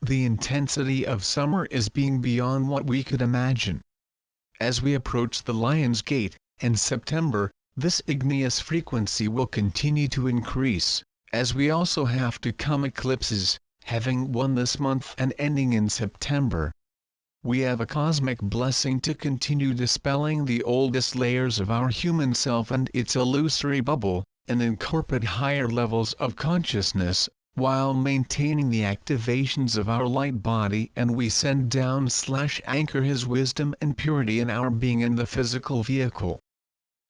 The intensity of summer is being beyond what we could imagine. As we approach the Lion's Gate, in September, this igneous frequency will continue to increase, as we also have to come eclipses, having one this month and ending in September. We have a cosmic blessing to continue dispelling the oldest layers of our human self and its illusory bubble, and incorporate higher levels of consciousness, while maintaining the activations of our light body, and we send down/anchor His wisdom and purity in our being in the physical vehicle.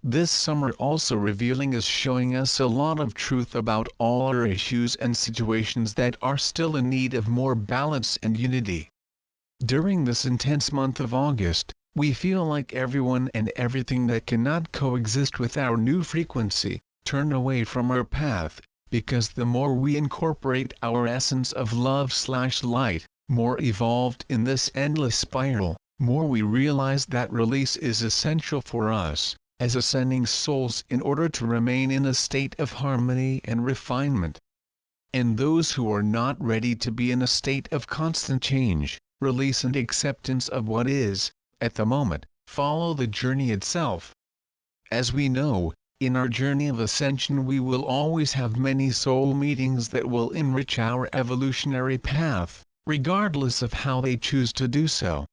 This summer also revealing is showing us a lot of truth about all our issues and situations that are still in need of more balance and unity. During this intense month of August, we feel like everyone and everything that cannot coexist with our new frequency, turn away from our path, because the more we incorporate our essence of love/light, more evolved in this endless spiral, more we realize that release is essential for us, as ascending souls, in order to remain in a state of harmony and refinement. And those who are not ready to be in a state of constant change, release and acceptance of what is, at the moment, follow the journey itself. As we know, in our journey of ascension we will always have many soul meetings that will enrich our evolutionary path, regardless of how they choose to do so.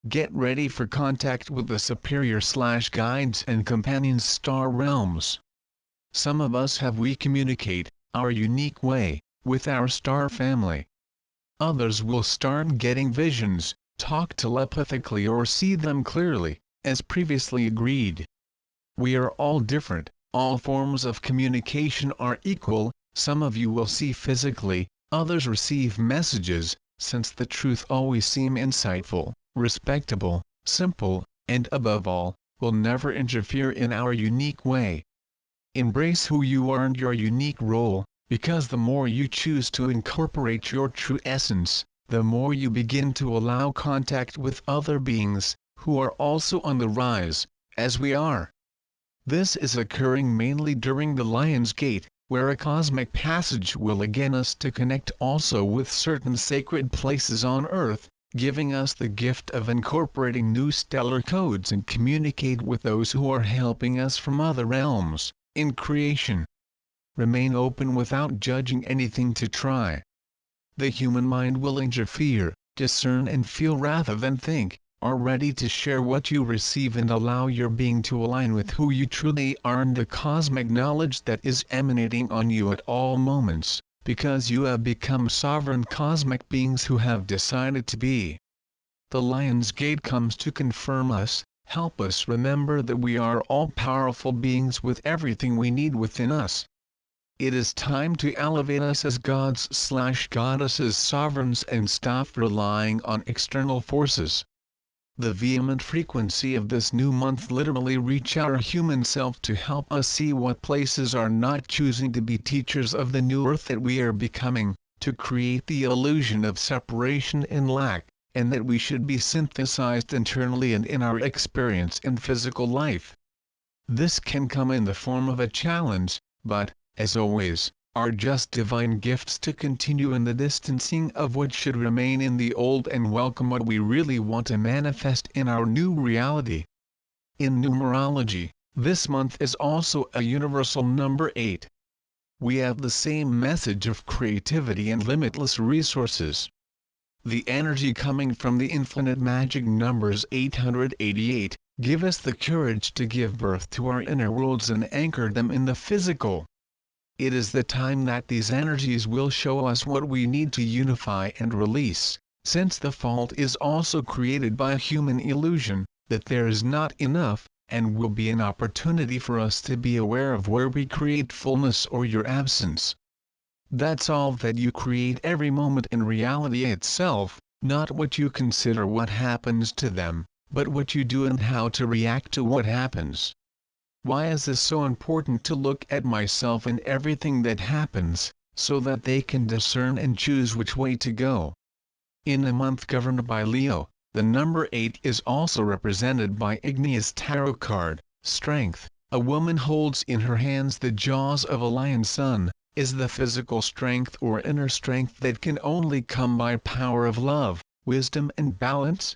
Get ready for contact with the superior/guides and companions star realms. Some of us we communicate, our unique way, with our star family. Others will start getting visions, talk telepathically or see them clearly, as previously agreed. We are all different, all forms of communication are equal, some of you will see physically, others receive messages, since the truth always seems insightful, respectable, simple, and above all, will never interfere in our unique way. Embrace who you are and your unique role, because the more you choose to incorporate your true essence, the more you begin to allow contact with other beings, who are also on the rise, as we are. This is occurring mainly during the Lion's Gate, where a cosmic passage will again us to connect also with certain sacred places on Earth, giving us the gift of incorporating new stellar codes and communicate with those who are helping us from other realms, in creation. Remain open without judging anything to try. The human mind will interfere, discern and feel rather than think, are ready to share what you receive and allow your being to align with who you truly are and the cosmic knowledge that is emanating on you at all moments, because you have become sovereign cosmic beings who have decided to be. The Lion's Gate comes to confirm us, help us remember that we are all powerful beings with everything we need within us. It is time to elevate us as gods/goddesses, sovereigns, and stop relying on external forces. The vehement frequency of this new month literally reach our human self to help us see what places are not choosing to be teachers of the new earth that we are becoming, to create the illusion of separation and lack, and that we should be synthesized internally and in our experience in physical life. This can come in the form of a challenge, but, as always, are just divine gifts to continue in the distancing of what should remain in the old and welcome what we really want to manifest in our new reality. In numerology, this month is also a universal number 8. We have the same message of creativity and limitless resources. The energy coming from the infinite magic numbers 888, give us the courage to give birth to our inner worlds and anchor them in the physical. It is the time that these energies will show us what we need to unify and release, since the fault is also created by a human illusion, that there is not enough, and will be an opportunity for us to be aware of where we create fullness or your absence. That's all that you create every moment in reality itself, not what you consider what happens to them, but what you do and how to react to what happens. Why is this so important to look at myself and everything that happens, so that they can discern and choose which way to go? In a month governed by Leo, the number 8 is also represented by Igneous Tarot card, Strength. A woman holds in her hands the jaws of a lion sun, is the physical strength or inner strength that can only come by power of love, wisdom and balance.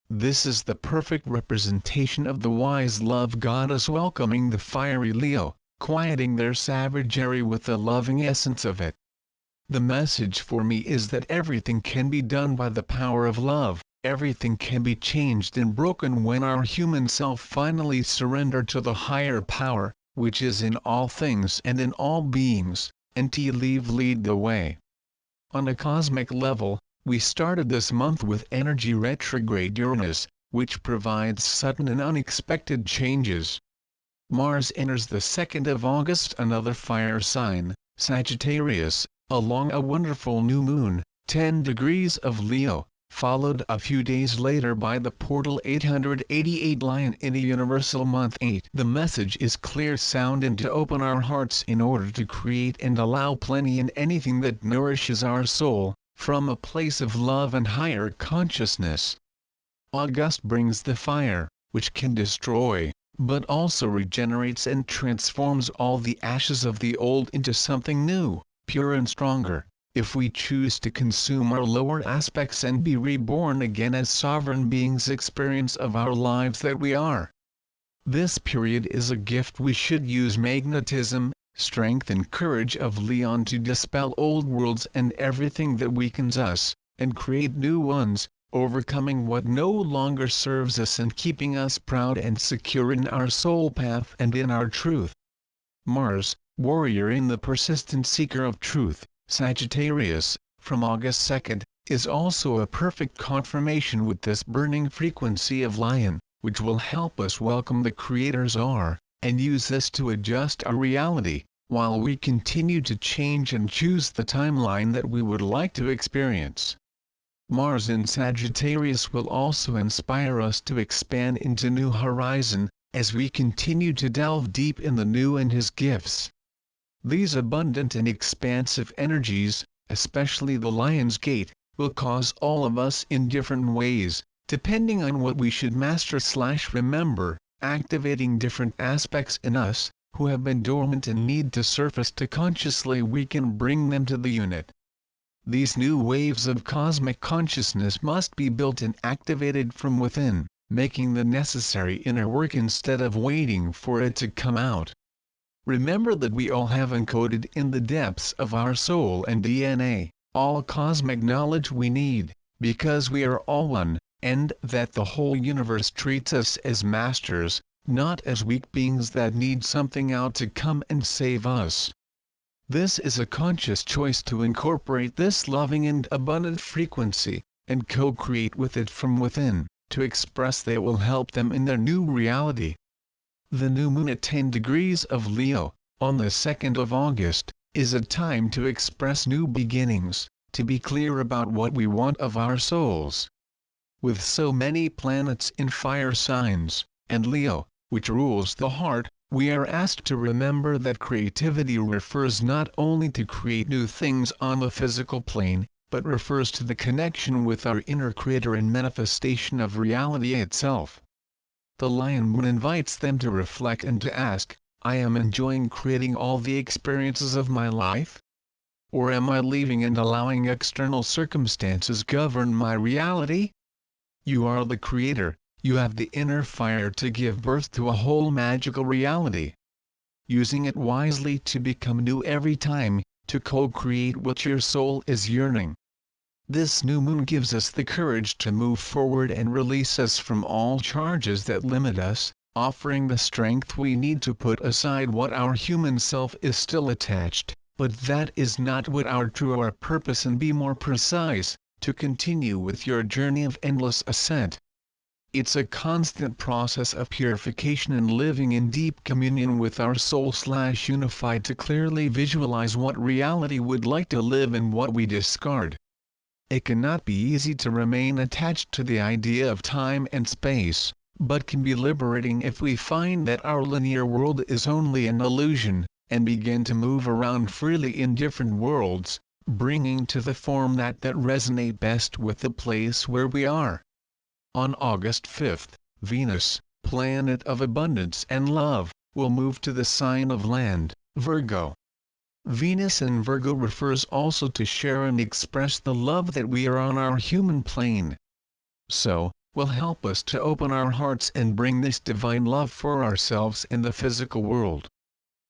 This is the perfect representation of the wise love goddess welcoming the fiery Leo, quieting their savagery with the loving essence of it. The message for me is that everything can be done by the power of love, everything can be changed and broken when our human self finally surrender to the higher power, which is in all things and in all beings, and to lead the way. On a cosmic level, we started this month with energy retrograde Uranus, which provides sudden and unexpected changes. Mars enters the 2nd of August, another fire sign, Sagittarius, along a wonderful new moon, 10 degrees of Leo, followed a few days later by the portal 888 Lion in a universal month 8. The message is clear sound and to open our hearts in order to create and allow plenty in anything that nourishes our soul, from a place of love and higher consciousness. August brings the fire, which can destroy, but also regenerates and transforms all the ashes of the old into something new, pure and stronger, if we choose to consume our lower aspects and be reborn again as sovereign beings experience of our lives that we are. This period is a gift we should use magnetism, strength and courage of Leon to dispel old worlds and everything that weakens us, and create new ones, overcoming what no longer serves us and keeping us proud and secure in our soul path and in our truth. Mars, warrior in the persistent seeker of truth, Sagittarius, from August 2nd, is also a perfect confirmation with this burning frequency of Lion, which will help us welcome the Creator's aura, and use this to adjust our reality, while we continue to change and choose the timeline that we would like to experience. Mars in Sagittarius will also inspire us to expand into new horizon, as we continue to delve deep in the new and His gifts. These abundant and expansive energies, especially the Lion's Gate, will cause all of us in different ways, depending on what we should master/remember, activating different aspects in us, who have been dormant and need to surface to consciously we can bring them to the unit. These new waves of cosmic consciousness must be built and activated from within, making the necessary inner work instead of waiting for it to come out. Remember that we all have encoded in the depths of our soul and DNA, all cosmic knowledge we need, because we are all one, and that the whole universe treats us as masters, not as weak beings that need something out to come and save us. This is a conscious choice to incorporate this loving and abundant frequency, and co-create with it from within, to express that will help them in their new reality. The new moon at 10 degrees of Leo, on the 2nd of August, is a time to express new beginnings, to be clear about what we want of our souls. With so many planets in fire signs, and Leo, which rules the heart, we are asked to remember that creativity refers not only to create new things on the physical plane, but refers to the connection with our inner creator and manifestation of reality itself. The Lion Moon invites them to reflect and to ask, I am enjoying creating all the experiences of my life? Or am I leaving and allowing external circumstances govern my reality? You are the creator, you have the inner fire to give birth to a whole magical reality. Using it wisely to become new every time, to co-create what your soul is yearning. This new moon gives us the courage to move forward and release us from all charges that limit us, offering the strength we need to put aside what our human self is still attached, but that is not what our true purpose, and be more precise, to continue with your journey of endless ascent. It's a constant process of purification and living in deep communion with our soul/unified to clearly visualize what reality would like to live and what we discard. It cannot be easy to remain attached to the idea of time and space, but can be liberating if we find that our linear world is only an illusion, and begin to move around freely in different worlds, bringing to the form that resonate best with the place where we are. On August 5th, Venus, planet of abundance and love, will move to the sign of land, Virgo. Venus in Virgo refers also to share and express the love that we are on our human plane. So, will help us to open our hearts and bring this divine love for ourselves and the physical world.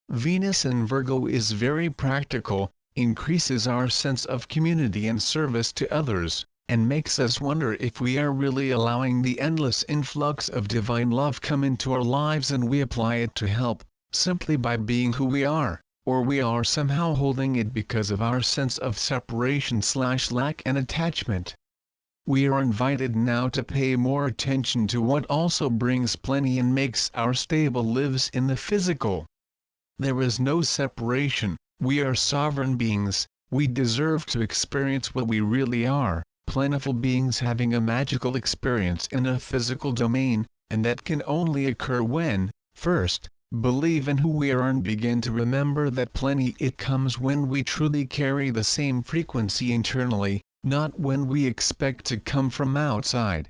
Venus in Virgo is very practical, increases our sense of community and service to others, and makes us wonder if we are really allowing the endless influx of divine love come into our lives and we apply it to help, simply by being who we are, or we are somehow holding it because of our sense of separation/lack and attachment. We are invited now to pay more attention to what also brings plenty and makes our stable lives in the physical. There is no separation, we are sovereign beings, we deserve to experience what we really are, plentiful beings having a magical experience in a physical domain, and that can only occur when, first, believe in who we are and begin to remember that plenty it comes when we truly carry the same frequency internally, not when we expect to come from outside.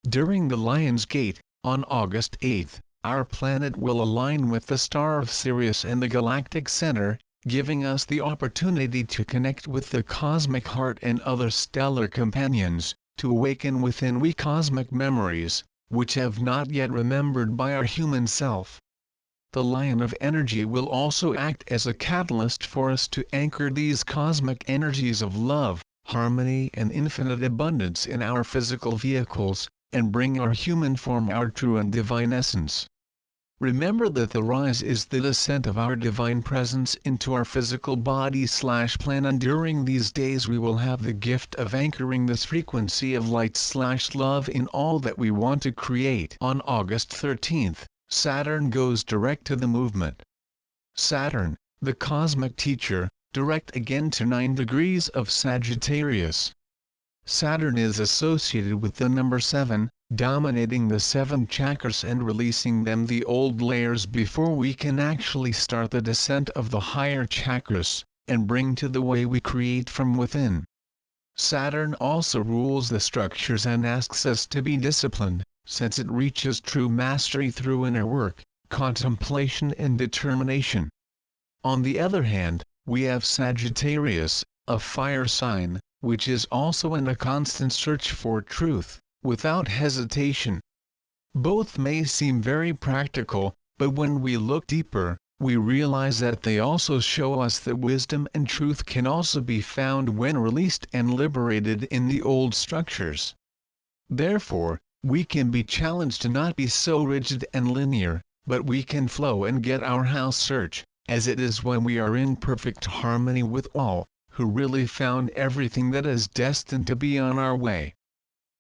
During the Lion's Gate, on August 8, our planet will align with the star of Sirius and the galactic center, giving us the opportunity to connect with the cosmic heart and other stellar companions, to awaken within we cosmic memories, which have not yet remembered by our human self. The Lion of Energy will also act as a catalyst for us to anchor these cosmic energies of love, harmony and infinite abundance in our physical vehicles, and bring our human form our true and divine essence. Remember that the rise is the descent of our divine presence into our physical body/plan, and during these days we will have the gift of anchoring this frequency of light/love in all that we want to create. On August 13, Saturn goes direct to the movement. Saturn, the cosmic teacher, direct again to 9 degrees of Sagittarius. Saturn is associated with the number 7, dominating the 7 chakras and releasing them the old layers before we can actually start the descent of the higher chakras, and bring to the way we create from within. Saturn also rules the structures and asks us to be disciplined, since it reaches true mastery through inner work, contemplation and determination. On the other hand, we have Sagittarius, a fire sign, which is also in a constant search for truth, without hesitation. Both may seem very practical, but when we look deeper, we realize that they also show us that wisdom and truth can also be found when released and liberated in the old structures. Therefore, we can be challenged to not be so rigid and linear, but we can flow and get our house search, as it is when we are in perfect harmony with all, who really found everything that is destined to be on our way.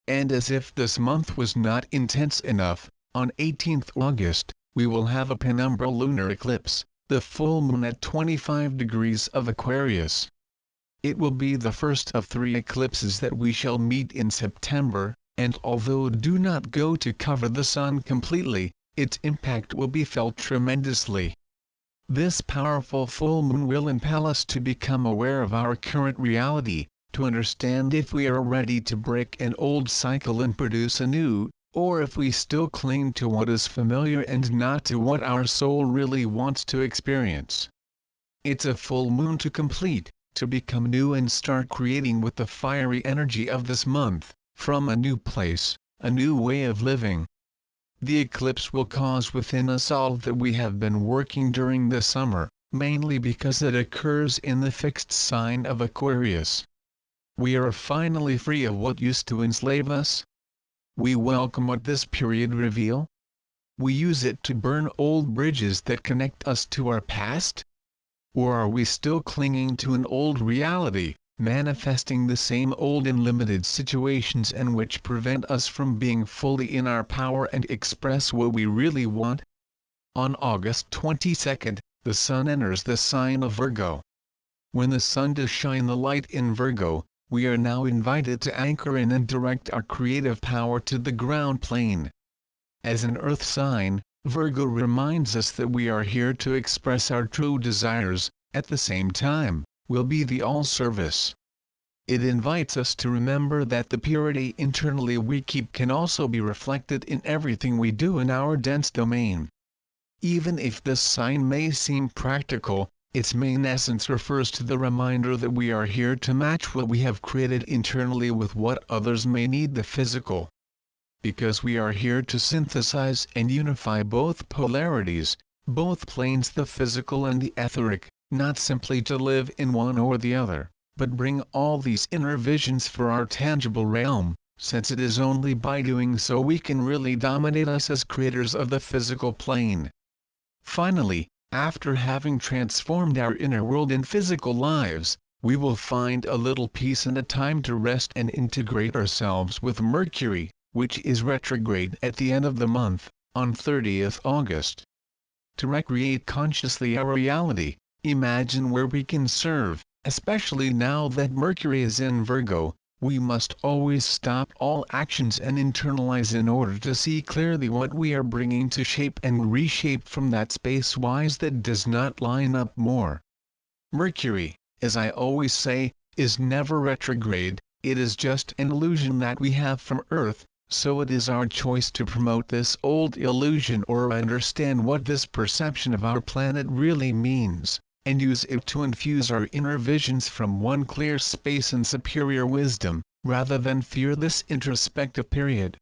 And as if this month was not intense enough, on 18th August, we will have a penumbral lunar eclipse, the full moon at 25 degrees of Aquarius. It will be the first of 3 eclipses that we shall meet in September, and although do not go to cover the sun completely, its impact will be felt tremendously. This powerful full moon will impel us to become aware of our current reality, to understand if we are ready to break an old cycle and produce a new, or if we still cling to what is familiar and not to what our soul really wants to experience. It's a full moon to complete, to become new and start creating with the fiery energy of this month, from a new place, a new way of living. The eclipse will cause within us all that we have been working during the summer, mainly because it occurs in the fixed sign of Aquarius. We are finally free of what used to enslave us. We welcome what this period reveals. We use it to burn old bridges that connect us to our past? Or are we still clinging to an old reality, manifesting the same old and limited situations and which prevent us from being fully in our power and express what we really want? On August 22, the Sun enters the sign of Virgo. When the Sun does shine the light in Virgo, we are now invited to anchor in and direct our creative power to the ground plane. As an earth sign, Virgo reminds us that we are here to express our true desires, at the same time, will be the all-service. It invites us to remember that the purity internally we keep can also be reflected in everything we do in our dense domain. Even if this sign may seem practical, its main essence refers to the reminder that we are here to match what we have created internally with what others may need, the physical. Because we are here to synthesize and unify both polarities, both planes, the physical and the etheric, not simply to live in one or the other, but bring all these inner visions for our tangible realm, since it is only by doing so we can really dominate us as creators of the physical plane. Finally, after having transformed our inner world and physical lives, we will find a little peace and a time to rest and integrate ourselves with Mercury, which is retrograde at the end of the month, on 30th August. To recreate consciously our reality, imagine where we can serve, especially now that Mercury is in Virgo. We must always stop all actions and internalize in order to see clearly what we are bringing to shape and reshape from that space-wise that does not line up more. Mercury, as I always say, is never retrograde, it is just an illusion that we have from Earth, so it is our choice to promote this old illusion or understand what this perception of our planet really means, and use it to infuse our inner visions from one clear space and superior wisdom, rather than fear this introspective period.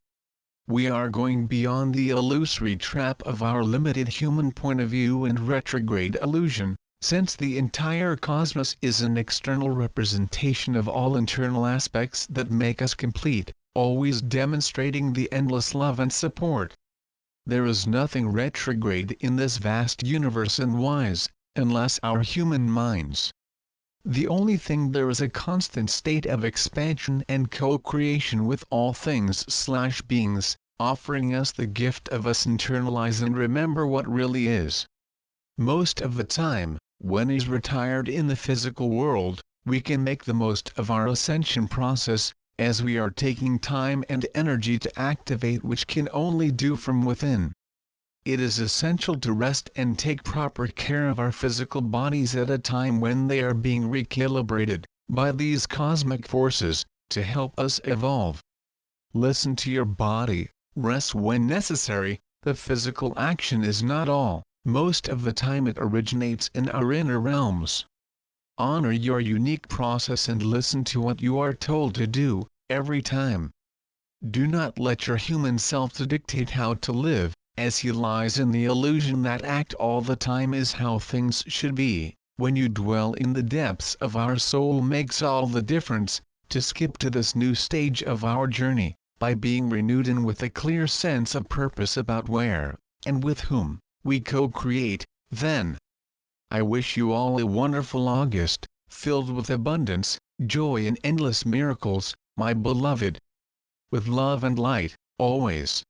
We are going beyond the illusory trap of our limited human point of view and retrograde illusion, since the entire cosmos is an external representation of all internal aspects that make us complete, always demonstrating the endless love and support. There is nothing retrograde in this vast universe and wise, unless our human minds. The only thing there is a constant state of expansion and co-creation with all things/beings, offering us the gift of us internalize and remember what really is. Most of the time, when is retired in the physical world, we can make the most of our ascension process, as we are taking time and energy to activate which can only do from within. It is essential to rest and take proper care of our physical bodies at a time when they are being recalibrated by these cosmic forces to help us evolve. Listen to your body, rest when necessary. The physical action is not all, most of the time it originates in our inner realms. Honor your unique process and listen to what you are told to do, every time. Do not let your human self to dictate how to live, as he lies in the illusion that act all the time is how things should be. When you dwell in the depths of our soul makes all the difference, to skip to this new stage of our journey, by being renewed and with a clear sense of purpose about where, and with whom, we co-create, then. I wish you all a wonderful August, filled with abundance, joy and endless miracles, my beloved. With love and light, always.